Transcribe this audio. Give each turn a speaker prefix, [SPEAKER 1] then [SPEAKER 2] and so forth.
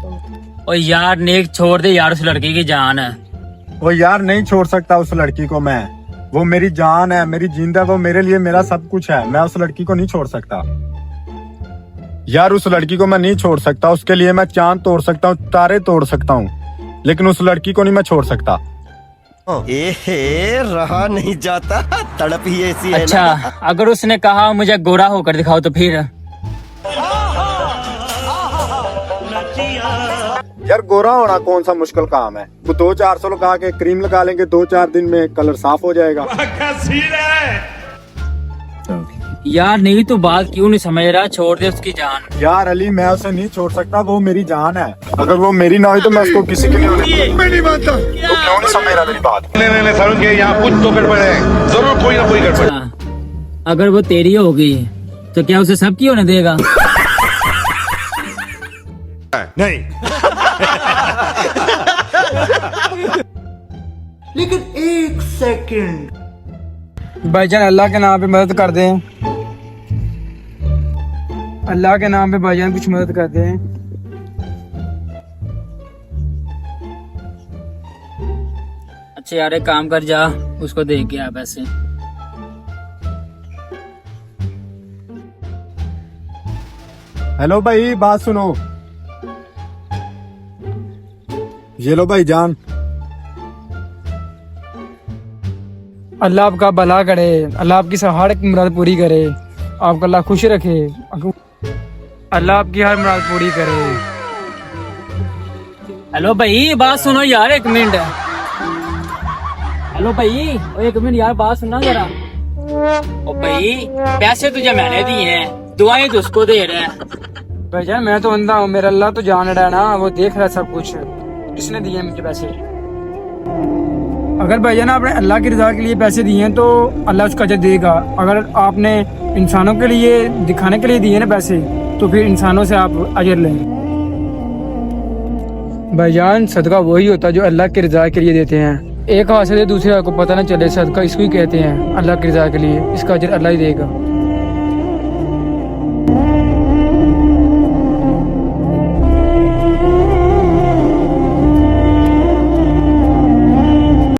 [SPEAKER 1] और यार नेक छोड़ दे यार, उस लड़की की जान है।
[SPEAKER 2] वो यार नहीं छोड़ सकता उस लड़की को मैं, वो मेरी जान है, मेरी जिंदा, वो मेरे लिए मेरा सब कुछ है। मैं उस लड़की को नहीं छोड़ सकता यार, उस लड़की को मैं नहीं छोड़ सकता। उसके लिए मैं चांद तोड़ सकता हूँ, तारे तोड़ सकता हूँ, लेकिन उस लड़की को नहीं मैं छोड़ सकता।
[SPEAKER 3] रहा नहीं जाता, तड़प ही ऐसी है
[SPEAKER 1] अच्छा
[SPEAKER 3] ना।
[SPEAKER 1] अगर उसने कहा मुझे गोरा होकर दिखाओ तो फिर?
[SPEAKER 2] यार गोरा होना कौन सा मुश्किल काम है, वो 200-400 लगा के क्रीम लगा लेंगे, 2-4 दिन में कलर साफ हो जाएगा।
[SPEAKER 1] यार नहीं तो बात क्यों नहीं समझ रहा, छोड़ दे उसकी जान।
[SPEAKER 2] यार अली मैं उसे नहीं छोड़ सकता, वो मेरी जान है। अगर वो मेरी ना हुई तो मैं उसको किसी के लिए मैं नहीं मानता। तो क्यों नहीं समझ रहा मेरी बात?
[SPEAKER 4] नहीं सारुण के यहाँ कुछ तो गड़बड़ है, जरूर कोई ना कोई गड़बड़।
[SPEAKER 1] अगर वो तेरी होगी तो क्या उसे सबकी होने देगा?
[SPEAKER 4] नहीं।
[SPEAKER 5] लेकिन एक सेकंड,
[SPEAKER 6] भाईजान अल्लाह के नाम पे मदद कर दें, अल्लाह के नाम पे भाईजान कुछ मदद कर दें।
[SPEAKER 1] अच्छा यार एक काम कर, जा उसको दे के आ पैसे।
[SPEAKER 2] हेलो भाई बात सुनो, ये लो भाई जान।
[SPEAKER 6] अल्लाह आपका भला करे, अल्लाह आपकी हर एक मुराद पूरी करे, आपका अल्लाह खुश रखे, अल्लाह आपकी हर मुराद पूरी करे।
[SPEAKER 1] हेलो भाई बात सुनो यार, एक मिनट। हेलो भाई एक मिनट यार, बात सुनना जरा। ओ भाई पैसे तुझे मैंने दिए हैं, दुआएं तो उसको दे रहे हैं।
[SPEAKER 6] भाईजान मैं तो अंधा हूँ, मेरा अल्लाह तो जान रहा है ना, वो देख रहा है सब कुछ, किसने दिए मुझे पैसे? अगर भाईजान आपने अल्लाह की रजा के लिए पैसे दिए हैं तो अल्लाह उसका अजर देगा। अगर आपने इंसानों के लिए दिखाने के लिए दिए ना पैसे, तो फिर इंसानों से आप अजर लें। भाईजान सदका वही होता है जो अल्लाह की रजा के लिए देते हैं, एक हाथ से दूसरे को पता न चले, सदका इसको ही कहते हैं, अल्लाह की रजा के लिए, इसका अजर अल्लाह ही देगा।